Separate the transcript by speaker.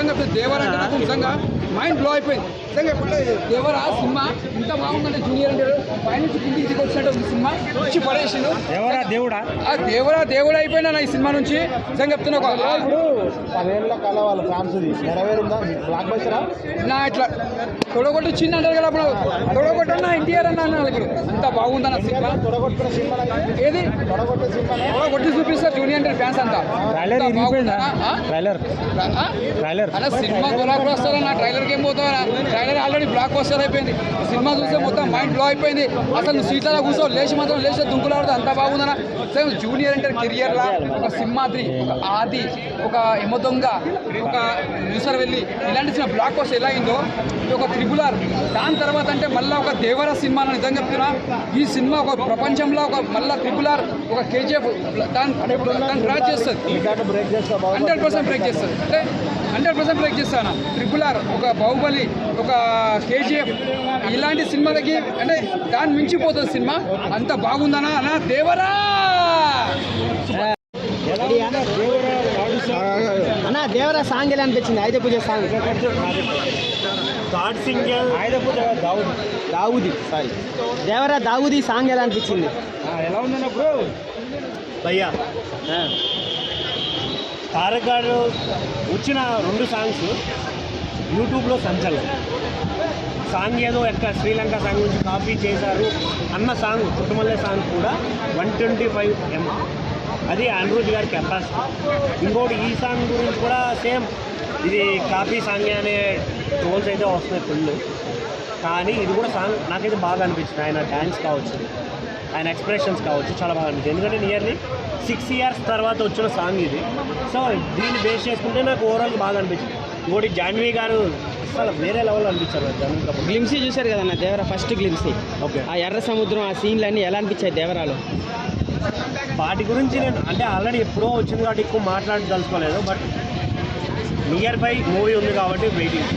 Speaker 1: నిజంగా దేవరా అంటే నాకు నిజంగా మైండ్ బ్లో అయిపోయింది. నిజంగా ఎప్పుడు దేవరా సినిమా ఇంత బాగుందంటే జూనియర్ అంటే పైనుంచి కిందికి వచ్చినట్టు సినిమా వచ్చి పడేసిండు. దేవుడా అయిపోయినా నా ఈ సినిమా నుంచి నిజంగా చెప్తున్నా. నా ఇట్లా తొడగొట్టు చిన్న అంటారు కదా, అప్పుడు తొడగొట్టన్నా ఎన్టీఆర్ అన్న ఇప్పుడు అంత బాగుందన్న సినిమా. ఏది తొడగొట్టి చూపిస్తారు జూనియర్ అంటే ఫ్యాన్స్ అంతా. అలా సినిమా బ్లాక్ బస్టర్ అన్న, ట్రైలర్కి ఏం పోతావా? ట్రైలర్ ఆల్రెడీ బ్లాక్ బస్టర్ అయిపోయింది. సినిమా చూస్తే మొత్తం మైండ్ బ్లో అయిపోయింది. అసలు సీట్లలో కూర్చో లేచి మాత్రం లేచి దుంకులాడుతుంది, అంత బాగుందన్న. జూనియర్ అంటే కెరియర్లా ఒక సింహాద్రి, ఒక ఆది, ఒక ఎమదొంగ, ఒక న్యూసర్ వెళ్ళి ఇలాంటి సినిమా బ్లాక్ బస్టర్ ఎలా అయిందో ఒక త్రిబులార్, దాని తర్వాత అంటే మళ్ళీ ఒక దేవర సినిమా నిజంగా చెప్తున్నా. ఈ సినిమా ఒక ప్రపంచంలో ఒక మళ్ళీ త్రిబులార్, ఒక కేజీఎఫ్ దాన్ని క్రాచ్ చేస్తుంది. 100% బ్రేక్ చేస్తుంది, అంటే 100% బ్రేక్ చేస్తాను. ట్రిపుల్-ఆర్, ఒక బాహుబలి, ఒక కేజీఎఫ్ ఇలాంటి సినిమాలకి అంటే దాన్ని మించిపోతుంది సినిమా. అంత బాగుందనా అన్న దేవరా.
Speaker 2: అన్న దేవరా సాంగ్ ఎలా అనిపించింది? ఆయుధ పూజ సాంగ్ దావుది సారీ దేవరా దావుది సాంగ్ ఎలా అనిపించింది?
Speaker 3: ఎలా ఉందన్న బ్రో? భయ్యా తారక్ గారు వచ్చిన 2 సాంగ్స్ యూట్యూబ్లో సంచలనం. సాంగ్ ఏదో ఎక్కడ శ్రీలంక సాంగ్ నుంచి కాపీ చేశారు అన్న సాంగ్, కుటుంబల్లే సాంగ్ కూడా 125 M, అది అనిరుద్ధ్ గారి కెపాసిటీ. ఇంకోటి ఈ సాంగ్ గురించి కూడా సేమ్, ఇది కాపీ సాంగ్ అనే ట్రోల్స్ అయితే వస్తున్నాయి ఫుల్. కానీ ఇది కూడా సాంగ్ నాకైతే బాగా అనిపించింది. ఆయన డ్యాన్స్ కావచ్చు, ఆయన ఎక్స్ప్రెషన్స్ కావచ్చు, చాలా బాగా అనిపించింది. ఎందుకంటే నియర్లీ 6 years తర్వాత వచ్చిన సాంగ్ ఇది. సో దీన్ని బేస్ చేసుకుంటే నాకు ఓవరాల్ బాగా అనిపించింది. ఇంకోటి జాన్వీ గారు అసలు వేరే లెవెల్ అనిపించారు.
Speaker 2: గ్లిమ్సీ చూశారు కదన్న దేవరా, ఫస్ట్ గ్లిమ్సీ. ఓకే, ఆ ఎర్ర సముద్రం, ఆ సీన్లు అన్నీ ఎలా అనిపించాయి దేవరాలో?
Speaker 3: వాటి గురించి నేను అంటే ఆల్రెడీ ఎప్పుడో వచ్చింది కాబట్టి ఎక్కువ మాట్లాడదలుచుకోలేదు. బట్ నియర్ బై మూవీ ఉంది కాబట్టి వెయిటింగ్.